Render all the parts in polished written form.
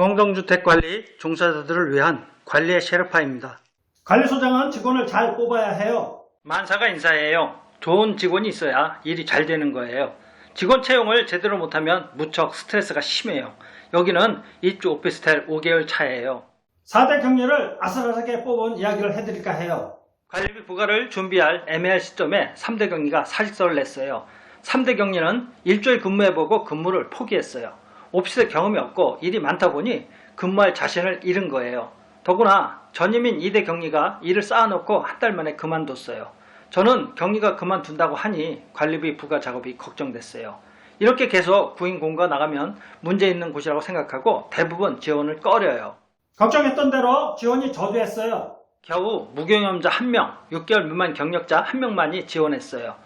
공동주택관리 종사자들을 위한 관리의 셰르파입니다. 관리소장은 직원을 잘 뽑아야 해요. 만사가 인사예요. 좋은 직원이 있어야 일이 잘 되는 거예요. 직원 채용을 제대로 못하면 무척 스트레스가 심해요. 여기는 입주 오피스텔 5개월 차예요. 4대 경리를 아슬아슬하게 뽑은 이야기를 해드릴까 해요. 관리비 부과를 준비할 애매할 시점에 3대 경리가 사직서를 냈어요. 3대 경리는 일주일 근무해보고 근무를 포기했어요. 오피스에 경험이 없고 일이 많다 보니 근무할 자신을 잃은 거예요. 더구나 전임인 2대 경리가 일을 쌓아놓고 한 달 만에 그만뒀어요. 저는 경리가 그만둔다고 하니 관리비 부과 작업이 걱정됐어요. 이렇게 계속 구인 공고가 나가면 문제 있는 곳이라고 생각하고 대부분 지원을 꺼려요. 걱정했던 대로 지원이 저조했어요. 겨우 무경험자 1명, 6개월 미만 경력자 1명만이 지원했어요.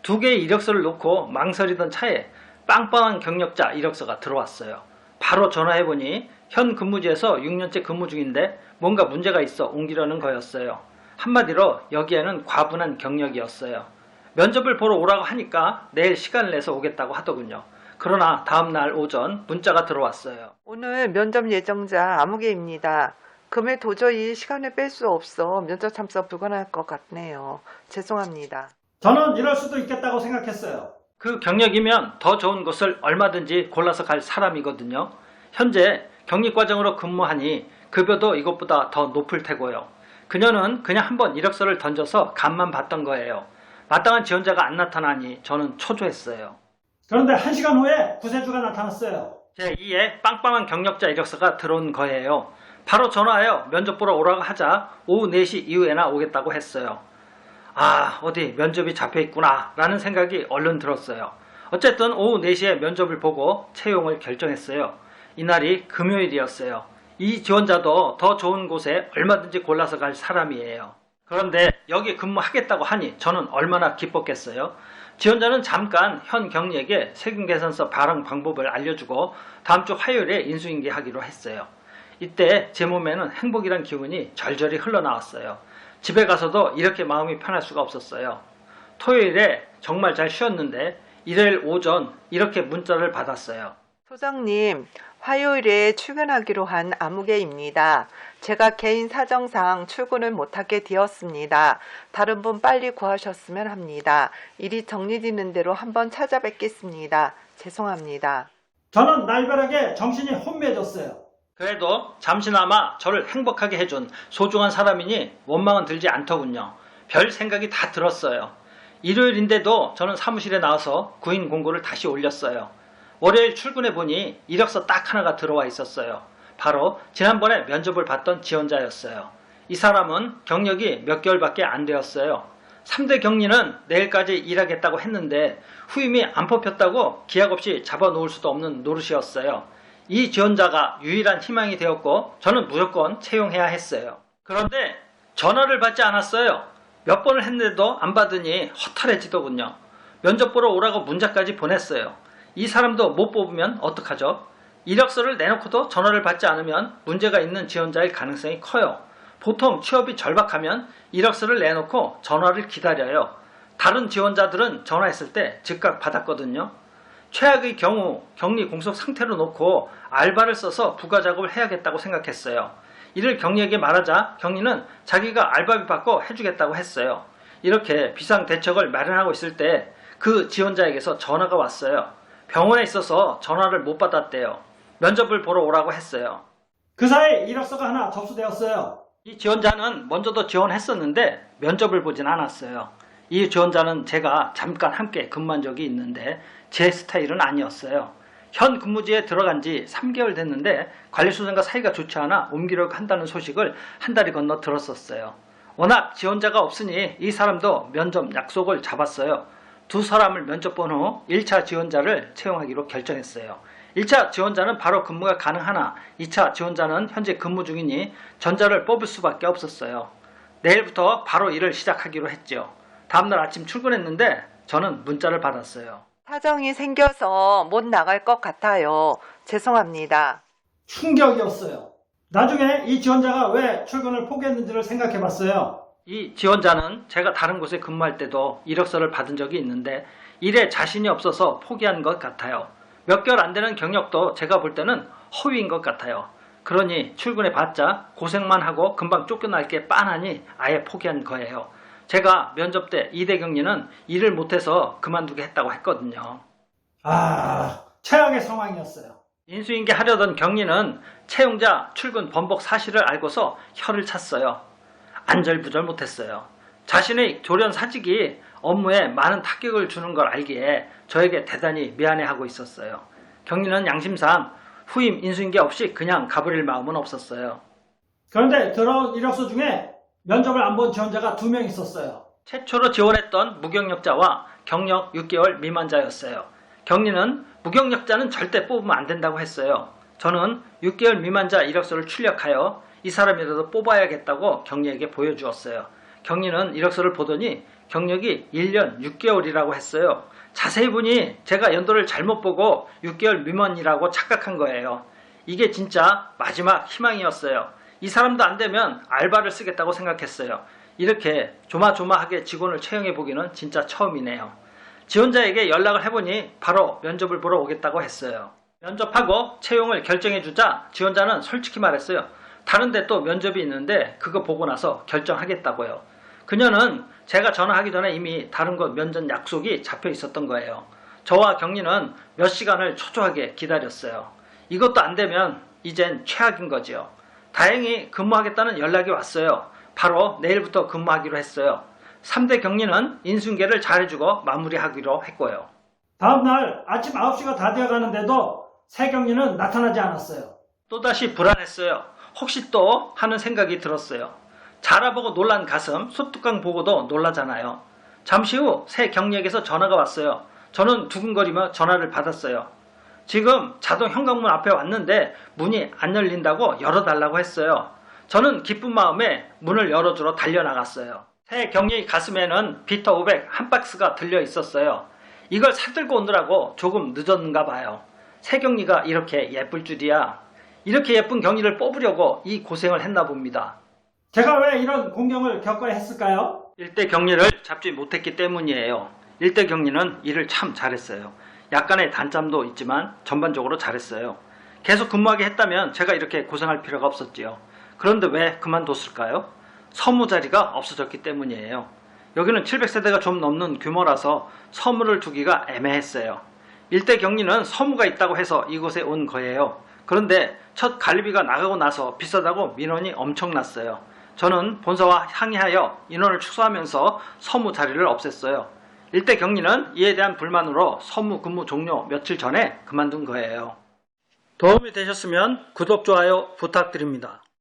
2개의 이력서를 놓고 망설이던 차에 빵빵한 경력자 이력서가 들어왔어요. 바로 전화해보니 현 근무지에서 6년째 근무 중인데 뭔가 문제가 있어 옮기려는 거였어요. 한마디로 여기에는 과분한 경력이었어요. 면접을 보러 오라고 하니까 내일 시간을 내서 오겠다고 하더군요. 그러나 다음날 오전 문자가 들어왔어요. 오늘 면접 예정자 아무개입니다. 금일 도저히 시간을 뺄 수 없어 면접 참석 불가능할 것 같네요. 죄송합니다. 저는 이럴 수도 있겠다고 생각했어요. 그 경력이면 더 좋은 곳을 얼마든지 골라서 갈 사람이거든요. 현재 격리과정으로 근무하니 급여도 이것보다 더 높을 테고요. 그녀는 그냥 한번 이력서를 던져서 간만 봤던 거예요. 마땅한 지원자가 안 나타나니 저는 초조했어요. 그런데 1시간 후에 구세주가 나타났어요. 제2의 빵빵한 경력자 이력서가 들어온 거예요. 바로 전화하여 면접 보러 오라고 하자 오후 4시 이후에나 오겠다고 했어요. 아, 어디 면접이 잡혀있구나 라는 생각이 얼른 들었어요. 어쨌든 오후 4시에 면접을 보고 채용을 결정했어요. 이날이 금요일이었어요. 이 지원자도 더 좋은 곳에 얼마든지 골라서 갈 사람이에요. 그런데 여기 근무하겠다고 하니 저는 얼마나 기뻤겠어요. 지원자는 잠깐 현 경리에게 세금계산서 발행 방법을 알려주고 다음 주 화요일에 인수인계하기로 했어요. 이때 제 몸에는 행복이란 기운이 절절히 흘러나왔어요. 집에 가서도 이렇게 마음이 편할 수가 없었어요. 토요일에 정말 잘 쉬었는데 일요일 오전 이렇게 문자를 받았어요. 소장님, 화요일에 출근하기로 한 아무개입니다. 제가 개인 사정상 출근을 못하게 되었습니다. 다른 분 빨리 구하셨으면 합니다. 일이 정리되는 대로 한번 찾아뵙겠습니다. 죄송합니다. 저는 날벼락에 정신이 혼미해졌어요. 그래도 잠시나마 저를 행복하게 해준 소중한 사람이니 원망은 들지 않더군요. 별 생각이 다 들었어요. 일요일인데도 저는 사무실에 나와서 구인 공고를 다시 올렸어요. 월요일 출근해보니 이력서 딱 하나가 들어와 있었어요. 바로 지난번에 면접을 봤던 지원자였어요. 이 사람은 경력이 몇 개월밖에 안 되었어요. 3대 경리는 내일까지 일하겠다고 했는데 후임이 안 뽑혔다고 기약 없이 잡아놓을 수도 없는 노릇이었어요. 이 지원자가 유일한 희망이 되었고 저는 무조건 채용해야 했어요. 그런데 전화를 받지 않았어요. 몇 번을 했는데도 안 받으니 허탈해지더군요. 면접 보러 오라고 문자까지 보냈어요. 이 사람도 못 뽑으면 어떡하죠? 이력서를 내놓고도 전화를 받지 않으면 문제가 있는 지원자일 가능성이 커요. 보통 취업이 절박하면 이력서를 내놓고 전화를 기다려요. 다른 지원자들은 전화했을 때 즉각 받았거든요. 최악의 경우 격리 공석 상태로 놓고 알바를 써서 부가 작업을 해야겠다고 생각했어요. 이를 경리에게 말하자 경리는 자기가 알바비 받고 해주겠다고 했어요. 이렇게 비상대책을 마련하고 있을 때 그 지원자에게서 전화가 왔어요. 병원에 있어서 전화를 못 받았대요. 면접을 보러 오라고 했어요. 그 사이 이력서가 하나 접수되었어요. 이 지원자는 먼저도 지원했었는데 면접을 보진 않았어요. 이 지원자는 제가 잠깐 함께 근무한 적이 있는데 제 스타일은 아니었어요. 현 근무지에 들어간 지 3개월 됐는데 관리소장과 사이가 좋지 않아 옮기려고 한다는 소식을 한 달이 건너 들었었어요. 워낙 지원자가 없으니 이 사람도 면접 약속을 잡았어요. 두 사람을 면접 본 후 1차 지원자를 채용하기로 결정했어요. 1차 지원자는 바로 근무가 가능하나 2차 지원자는 현재 근무 중이니 전자를 뽑을 수밖에 없었어요. 내일부터 바로 일을 시작하기로 했죠. 다음날 아침 출근했는데 저는 문자를 받았어요. 사정이 생겨서 못 나갈 것 같아요. 죄송합니다. 충격이었어요. 나중에 이 지원자가 왜 출근을 포기했는지를 생각해봤어요. 이 지원자는 제가 다른 곳에 근무할 때도 이력서를 받은 적이 있는데 일에 자신이 없어서 포기한 것 같아요. 몇 개월 안 되는 경력도 제가 볼 때는 허위인 것 같아요. 그러니 출근해봤자 고생만 하고 금방 쫓겨날 게 빤하니 아예 포기한 거예요. 제가 면접 때 이대 경리는 일을 못해서 그만두게 했다고 했거든요. 최악의 상황이었어요. 인수인계 하려던 경리는 채용자 출근 번복 사실을 알고서 혀를 찼어요. 안절부절 못했어요. 자신의 조련 사직이 업무에 많은 타격을 주는 걸 알기에 저에게 대단히 미안해하고 있었어요. 경리는 양심상 후임 인수인계 없이 그냥 가버릴 마음은 없었어요. 그런데 들어온 이력서 중에 면접을 안 본 지원자가 2명 있었어요. 최초로 지원했던 무경력자와 경력 6개월 미만자였어요. 경리는 무경력자는 절대 뽑으면 안 된다고 했어요. 저는 6개월 미만자 이력서를 출력하여 이 사람이라도 뽑아야겠다고 경리에게 보여주었어요. 경리는 이력서를 보더니 경력이 1년 6개월이라고 했어요. 자세히 보니 제가 연도를 잘못 보고 6개월 미만이라고 착각한 거예요. 이게 진짜 마지막 희망이었어요. 이 사람도 안 되면 알바를 쓰겠다고 생각했어요. 이렇게 조마조마하게 직원을 채용해 보기는 진짜 처음이네요. 지원자에게 연락을 해보니 바로 면접을 보러 오겠다고 했어요. 면접하고 채용을 결정해주자 지원자는 솔직히 말했어요. 다른데 또 면접이 있는데 그거 보고 나서 결정하겠다고요. 그녀는 제가 전화하기 전에 이미 다른 곳 면접 약속이 잡혀 있었던 거예요. 저와 경리는 몇 시간을 초조하게 기다렸어요. 이것도 안 되면 이젠 최악인 거지요. 다행히 근무하겠다는 연락이 왔어요. 바로 내일부터 근무하기로 했어요. 3대 경리는 인수인계를 잘해주고 마무리하기로 했고요. 다음날 아침 9시가 다 되어가는데도 새 경리는 나타나지 않았어요. 또다시 불안했어요. 혹시 또 하는 생각이 들었어요. 자라보고 놀란 가슴, 솥뚜껑 보고도 놀라잖아요. 잠시 후 새 경리에게서 전화가 왔어요. 저는 두근거리며 전화를 받았어요. 지금 자동 현관문 앞에 왔는데 문이 안 열린다고 열어달라고 했어요. 저는 기쁜 마음에 문을 열어주러 달려나갔어요. 새 경리 가슴에는 비터 500 한 박스가 들려 있었어요. 이걸 사들고 오느라고 조금 늦었는가 봐요. 새 경리가 이렇게 예쁠 줄이야. 이렇게 예쁜 경리를 뽑으려고 이 고생을 했나 봅니다. 제가 왜 이런 공경을 겪어야 했을까요? 일대 경리를 잡지 못했기 때문이에요. 일대 경리는 일을 참 잘했어요. 약간의 단점도 있지만 전반적으로 잘했어요. 계속 근무하게 했다면 제가 이렇게 고생할 필요가 없었지요. 그런데 왜 그만뒀을까요? 서무 자리가 없어졌기 때문이에요. 여기는 700세대가 좀 넘는 규모라서 서무를 두기가 애매했어요. 일대 경리는 서무가 있다고 해서 이곳에 온 거예요. 그런데 첫 관리비가 나가고 나서 비싸다고 민원이 엄청났어요. 저는 본사와 상의하여 인원을 축소하면서 서무 자리를 없앴어요. 일대 경리는 이에 대한 불만으로 서무 근무 종료 며칠 전에 그만둔 거예요. 도움이 되셨으면 구독, 좋아요 부탁드립니다.